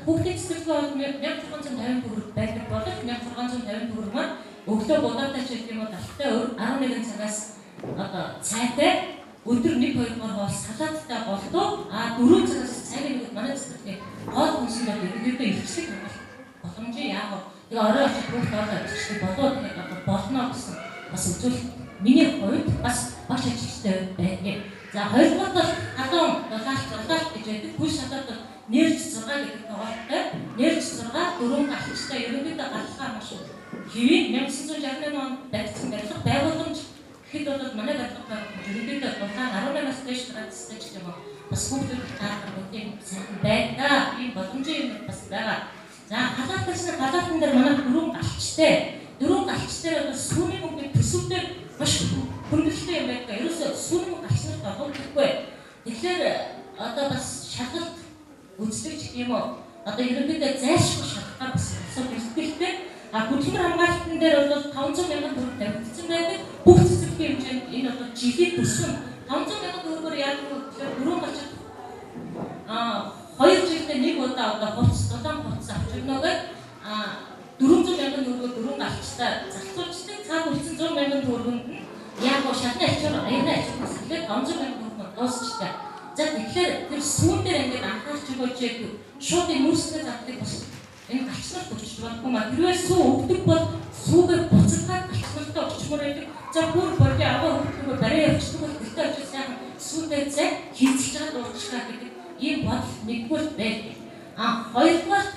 Хүүхдийн цэцэрлэгээ бол 1650 төгрөг байдаг боловч 1650 төгрөг маань өглөө будаатай ч гэдэг юм уу давттай 11 цагаас одоо цайтай өдөр 1-2 хоол салааттай болдоо 4 цагаас цайны нэг манай цэцэрлэгээ хоол хүнсэнд ерөнхийдөө ихчлэг боломжтой яах вэ? Тэгээ орой очиж бүх хоолоо ихчлэг болоо тэгээд болно гэсэн бас үзүүл миний хувьд бас багш ажилчтай байдаг. За хоёрдугаар бол хадуун дулаалт гэж байдаг. Хүн шатаад нэрж 6 гэдэг тоогоолтой. Нэрж 6 4 галчтай ерөнхийдөө галхаа маш хэвийн 1968 онд баригдсан барилга байгууламж гэхэд бол манай барилга ерөнхийдөө дулаан 18-аас дээш градустай ч юм уу бас хүүхдүүд таарах үеийн сайн байдаг. Ийм боломжийн юм бас байгаа. За халаалтын дээр манай 4 галчтай. 4 галчтай бол сүүний мөнгөний төсөвдөр маш хөнгөлөлттэй юм байдаг. Ерөөсөө сүүний мөнгө галчнаар тоглохгүй. Тэгэхээр одоо бас шалгалт үздэг ч юм уу. Одоо ерөнхийдөө зайлшгүй шалтгаан бас асуудалтай. Хөдөлмөр хамгаалтын дээр бол 500,000 төгрөг тавигдсан байдаг. Бүх цэцэрлэгийн хэмжээнд энэ бол жилийн төсөв 500,000 төгрөгөөр яг дөрөв галчид 2 жилдээ нэг удаа одоо дулаан хувцас авч өгнөгөө 400,000 төгрөгөөр 4 галчтай зарцуулждаг. Цаад үлдсэн 100,000 төгрөгөнд нь яг шатны ачаар аяны ачаар хэсгээр 500,000 төгрөг дуусчдаг. За тэгэхээр тэр сүүн дээр ингээд анхаарч өгөөч шууд энэ мөрсгөө завдаг бас энэ галчнаар төгсч болохгүй маа. Тэрвээ сүү өгдөг бол сүүгээр буцалгаад галчнартай орчмоор байдаг. За бүр боди аваа өгдөгөө барай явчихдаг бол тэртээ очиж сайн сүүндээ зэ хийцэж чад уурчгаа гэдэг ийм бодол нэгдүгээр байдаг. Хоёрдугаар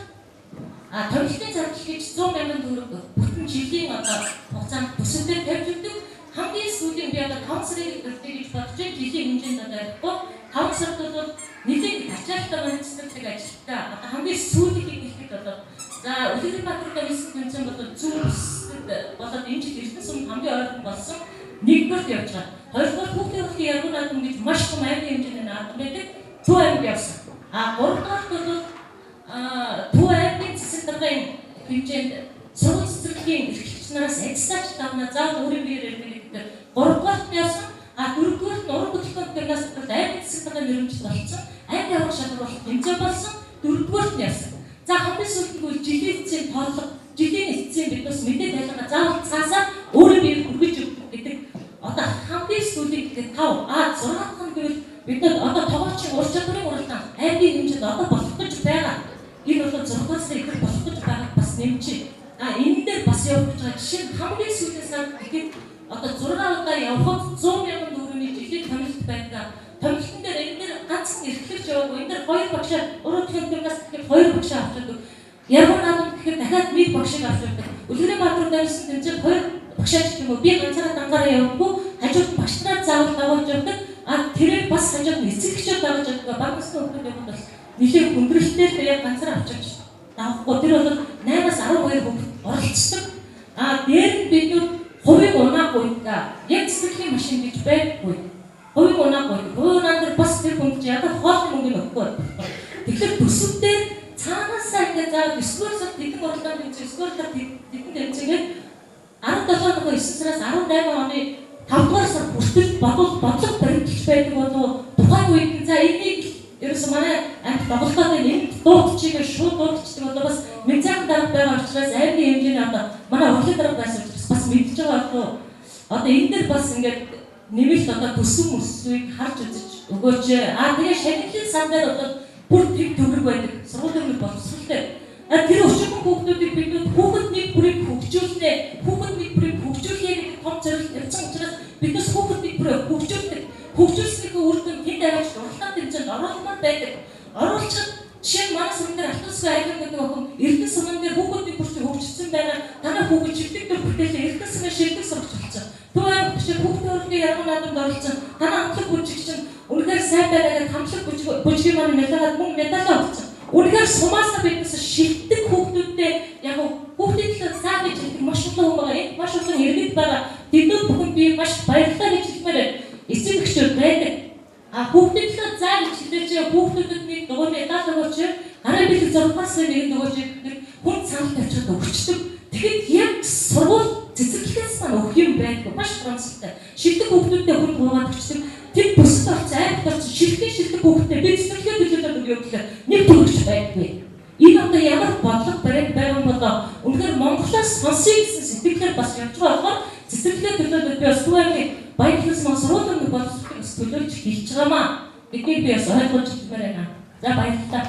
томилтын зардал гэж 100,000 төгрөг бүтэн жилийн одоо хугацаанд төсөвдөр тавьж өгдөг. Хамгийн сүүлийн би одоо 5 сарын өртөг гэж бодож байна. Жилийн хэмжээнд одоо ярихгүй 5 сард бол нэгэн ачаалтаа манчдаг ажилтаа одоо хамгийн сүүлийн хэлэхэд одоо за Улаанбаатар дэвсэн тэмцээн бол зүүнсэд болоод энэ жил Эрдэнэ сум хамгийн ойрхон болсон нэгдүгээр явж байгаа. Хоёрдугаар хүүхдийн хөлтийн яруу наадам гэж маш том аймгийн хэмжээний наадам байдаг. Төв аймаг явсан. Гуравдугаар бол Төв аймгийн цэцэг даргын хэмжээнд сургууль цэцэрлэгийн эрхлэгч нараас экстач давна заавал өөрийн биеэр гэдэг 3-дугаарт явсан. Дөрөвдүгээр нь уран бүтээлчдийн гимнаст бол аймгийн цэцэг даргын нэрмжил болсон. Аймгийн аврах шалгуулалт тэмцээн болсон. 4-дугаарт нь явсан. За хамгийн сүүлд нь жилийн эцсийн тоолго, жилийн эцсийн бид бас мэдээ тайлбараа заавал цаасаа өөрийн биеэр хүргэж өгдөг гэдэг. Одоо хамгийн сүүлийн гэдэг 5 6 дахь нь гэвэл бид одоо тоогоочийн ур чадварын уралдаан аймгийн хэмжээнд одоо болох гэж байгаа. Энэ бол 6-аас ихэр болох гэж байгааг бас нэмжээ. Энэ дээр бас явж байгаа жишээ нь хамгийн сүүлийн сард гэхэд одоо 6 удаа явхад 100,000 төгрөгийн жилийн томилт байдаг. Томилтын дээр энэ дээр ганцхан эрхлэгч яваагүй. Энэ дээр 2 багш уран бүтээлчдээс тэгэхээр 2 багш авч өгдөг. Яруу наадам гэхээр дахиад 1 багшийг авч өгдөг. Улаанбаатар дэвсэн тэмцээнд 2 багш авч юм уу? Би ганцаараа дангаараа явахгүй. Хажууд багш нар заавал дагуулж өгдөг. Тэрээр бас хажууд эцэгчүүд дагуулж өгдөг. Баг насны хүмүүс явахад бас нэлээд хүндрэлтэй тэр яг ганцаараа авч өгч давахгүй. Тэр бол 8-аас 12 хүүхэд оролцдог. Дээр нь бид хувийг унаагүй яг цэцэрлэгийн машин гэж байхгүй. Хувийг унаагүй. Хувийн унаанд бас тэр хүнд яг хоолны мөнгө өгөхгүй. Тэгэхээр төсөвдөр цаанаасаа ингээд заа 9-р сард тэдэн уралдаан тэмцээн 9-р сард тэдэн тэмцээгээд 17-ны 9 сараас 18 оны 5-р сар хүртэл бодлого баримталж байдаг болов тухайн үед за энийг ерөөсөө манай амт бодлоготой энэ дуудчигээ шууд дуудчихдаг болоо бас мэдсэн дарга байгаа учраас аймгийн хэмжээний одоо манай урлагийн дарга байсан учраас бас мэдж байгаа болоо одоо энэ дээр бас ингээд нэмэлт одоо төсөв мөсвийг харж үзэж өгөөч. Тэгээ шагналын сан дээр бол бүр тэг төгрөг байдаг. Сургуулийн боловсролтой. Тэр өчигдөр хүүхдүүдийг бид хүүхэд нэг бүрийг хөгжүүлнэ. Хүүхэд нэг бүрийг хөгжүүлэе гэдэг том зорилт явсан учраас биднес хүүхэд нэг бүрийг хөгжүүлдэг. Хөгжүүлснийхээ үр дүн тэнд аваач уралдаан тэмцээнд оруулмаар байдаг. Оруулчихад жишээ нь манай сүмдэр автосгүй аяг гэдэг охин Эрдэнэ сумын дээр хүүхдийн бүрчийг хөгжсөн байна. Танай хүүхэд шилдэг төр бүтээлээ Эрдэнэ сумын шилдэг сурч болсон. Түүгээр хүүхдийн урлагийн яруу наадамд оролцсон. Танай амтлаг бүжиг чинь үнэхээр сайн байна гэдэг хамтлаг бүжгийн маань медалаад мөн медаль авсан. Үнэхээр сумаасаа биднээс шилдэг хүүхдүүдтэй яг хүүхдийн төлөө цаа гэж хэлдэг маш олон хүн байгаа. Энд маш олон иргэд байгаа. Тэдний бүхэнд би маш баярлалаа гэж хэлмээр эцэг эхчүүд байдаг. Хүүхдийн төлөө цаа гэж хэлж хүүхдүүдэд нэг дугаар медаль өгөөч. Гараа бэлэг 6-аас нэг өгөөч гэдэг хүн цаанд тавьчихад өгчдөг. Тэгэхэд яг сургууль цэцэрлэгээс маань өгөх юм байдаг. Маш гонцлогтой. Шилдэг хүүхдүүдтэй хүн гуйгаад өгчдөг. Тэр бүсд орц аймагт орц шилдэг хүүхдтэй би цэцэрлэгээ төлөөлөд өгөө гэхээр нэг төгрөгч байхгүй. Энэ одоо ямар бодлого бариад байгаа юм болоо үнэхээр Монголоос сонсъё гэсэн сэтгэлээр бас явж байгаа болохоор цэцэрлэгээ төлөөлөд би бас түгээмийн баярлалс мөн сургуулийн боловсролыг төлөөлж хэлж байгаамаа. Эднийг би бас ойлгож хэлмээр байна. За баярлалаа.